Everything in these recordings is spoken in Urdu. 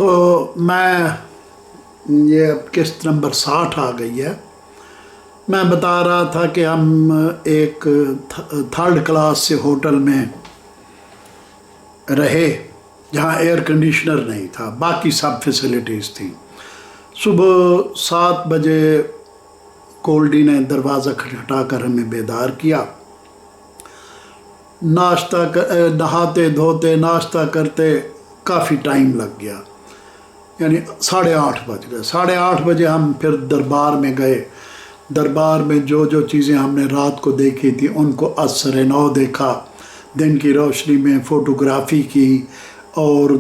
تو میں یہ اب قسط نمبر 60 آ گئی ہے. میں بتا رہا تھا کہ ہم ایک 3rd کلاس سے ہوٹل میں رہے جہاں ایئر کنڈیشنر نہیں تھا، باقی سب فیسلٹیز تھیں. صبح 7 بجے گولڈی نے دروازہ کھٹکھٹا کر ہمیں بیدار کیا. نہاتے دھوتے ناشتہ کرتے کافی ٹائم لگ گیا، یعنی 8:30 بج گئے. 8:30 بجے ہم پھر دربار میں گئے. دربار میں جو چیزیں ہم نے رات کو دیکھی تھی ان کو اثر نو دیکھا، دن کی روشنی میں فوٹوگرافی کی، اور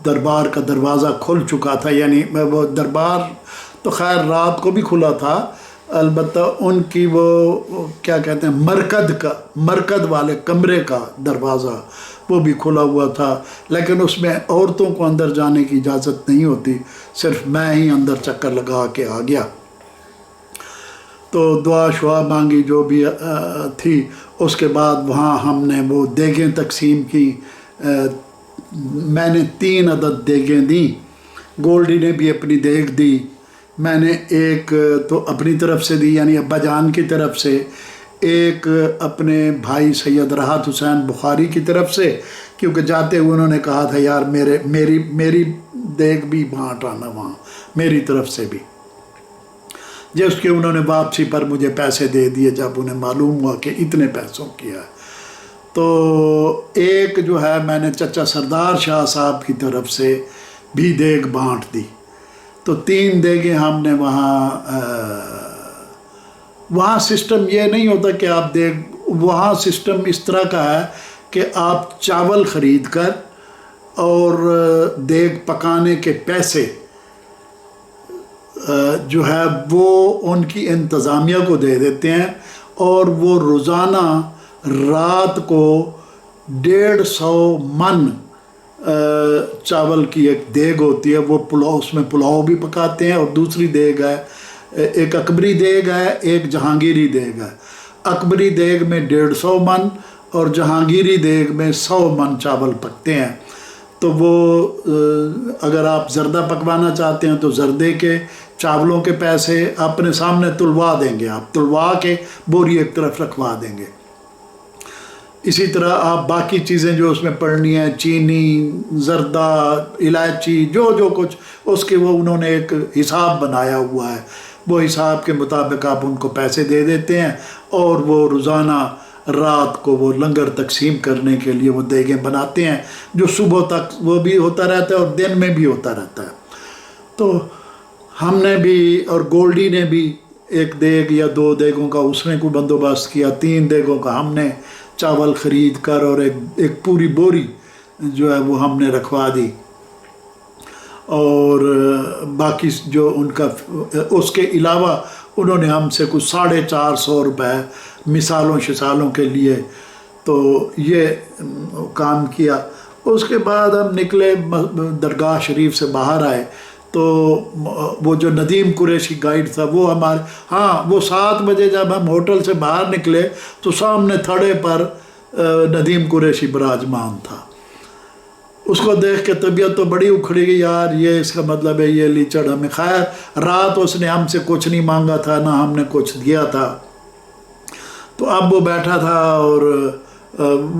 دربار کا دروازہ کھل چکا تھا. یعنی وہ دربار تو خیر رات کو بھی کھلا تھا، البتہ ان کی وہ کیا کہتے ہیں مرکد والے کمرے کا دروازہ وہ بھی کھلا ہوا تھا، لیکن اس میں عورتوں کو اندر جانے کی اجازت نہیں ہوتی، صرف میں ہی اندر چکر لگا کے آ گیا. تو دعا شعا مانگی جو بھی تھی. اس کے بعد وہاں ہم نے وہ دیگیں تقسیم کی. میں نے 3 عدد دیگیں دیں، گولڈی نے بھی اپنی دیگ دی. میں نے ایک تو اپنی طرف سے دی، یعنی ابا جان کی طرف سے، ایک اپنے بھائی سید راحت حسین بخاری کی طرف سے، کیونکہ جاتے ہوئے انہوں نے کہا تھا یار میری دیگ بھی بانٹ آنا وہاں میری طرف سے بھی، جس کے انہوں نے واپسی پر مجھے پیسے دے دیے جب انہیں معلوم ہوا کہ اتنے پیسوں کیا ہے. تو ایک جو ہے میں نے چچا سردار شاہ صاحب کی طرف سے بھی دیگ بانٹ دی. تو 3 دیگیں ہم نے وہاں سسٹم یہ نہیں ہوتا کہ آپ وہاں سسٹم اس طرح کا ہے کہ آپ چاول خرید کر اور دیگ پکانے کے پیسے جو ہے وہ ان کی انتظامیہ کو دے دیتے ہیں، اور وہ روزانہ رات کو 150 من چاول کی ایک دیگ ہوتی ہے، وہ پلاؤ، اس میں پلاؤ بھی پکاتے ہیں. اور دوسری دیگ ہے، ایک اکبری دیگ ہے، ایک جہانگیری دیگ ہے. اکبری دیگ میں 150 من اور جہانگیری دیگ میں 100 من چاول پکتے ہیں. تو وہ اگر آپ زردہ پکوانا چاہتے ہیں تو زردے کے چاولوں کے پیسے اپنے سامنے تلوا دیں گے، آپ تلوا کے بوری ایک طرف رکھوا دیں گے. اسی طرح آپ باقی چیزیں جو اس میں پڑنی ہیں، چینی، زردہ، الائچی، جو کچھ اس کے وہ انہوں نے ایک حساب بنایا ہوا ہے، وہ حساب کے مطابق آپ ان کو پیسے دے دیتے ہیں، اور وہ روزانہ رات کو وہ لنگر تقسیم کرنے کے لیے وہ دیگیں بناتے ہیں، جو صبح تک وہ بھی ہوتا رہتا ہے اور دن میں بھی ہوتا رہتا ہے. تو ہم نے بھی اور گولڈی نے بھی 1 دیگ یا 2 دیگوں کا اس نے کوئی بندوبست کیا. 3 دیگوں کا ہم نے چاول خرید کر اور ایک پوری بوری جو ہے وہ ہم نے رکھوا دی. اور باقی جو ان کا اس کے علاوہ انہوں نے ہم سے کچھ 450 روپے مثالوں شسالوں کے لیے تو یہ کام کیا. اس کے بعد ہم نکلے درگاہ شریف سے باہر آئے تو وہ جو ندیم قریشی گائیڈ تھا وہ وہ 7 بجے جب ہم ہوٹل سے باہر نکلے تو سامنے تھڑے پر ندیم قریشی براجمان تھا. اس کو دیکھ کے طبیعت تو بڑی اکھڑی گئی، یار یہ اس کا مطلب ہے یہ لیچڑ ہمیں. خیر رات اس نے ہم سے کچھ نہیں مانگا تھا، نہ ہم نے کچھ دیا تھا. تو اب وہ بیٹھا تھا اور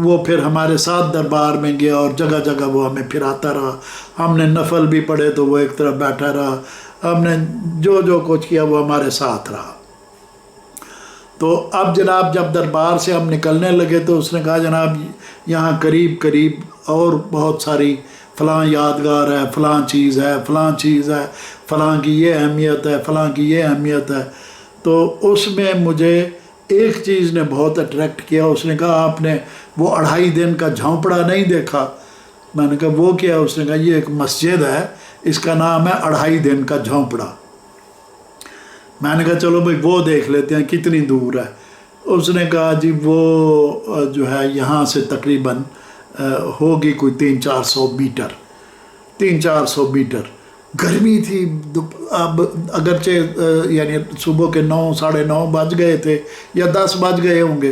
وہ پھر ہمارے ساتھ دربار میں گیا اور جگہ جگہ وہ ہمیں پھراتا رہا. ہم نے نفل بھی پڑھے تو وہ ایک طرف بیٹھا رہا. ہم نے جو کچھ کیا وہ ہمارے ساتھ رہا. تو اب جناب جب دربار سے ہم نکلنے لگے تو اس نے کہا جناب یہاں قریب اور بہت ساری فلاں یادگار ہے، فلاں چیز ہے، فلاں چیز ہے، فلاں کی یہ اہمیت ہے، فلاں کی یہ اہمیت ہے. تو اس میں مجھے ایک چیز نے بہت اٹریکٹ کیا. اس نے کہا آپ نے وہ 2.5 دن کا جھونپڑا نہیں دیکھا؟ میں نے کہا وہ کیا؟ اس نے کہا یہ ایک مسجد ہے، اس کا نام ہے 2.5 دن کا جھونپڑا. میں نے کہا چلو بھائی وہ دیکھ لیتے ہیں کتنی دور ہے. اس نے کہا جی وہ جو ہے یہاں سے تقریباً ہوگی کوئی 300-400 میٹر. 300-400 میٹر. گرمی تھی. اب اگرچہ یعنی صبح کے 9 ساڑھے 9 بج گئے تھے یا 10 بج گئے ہوں گے،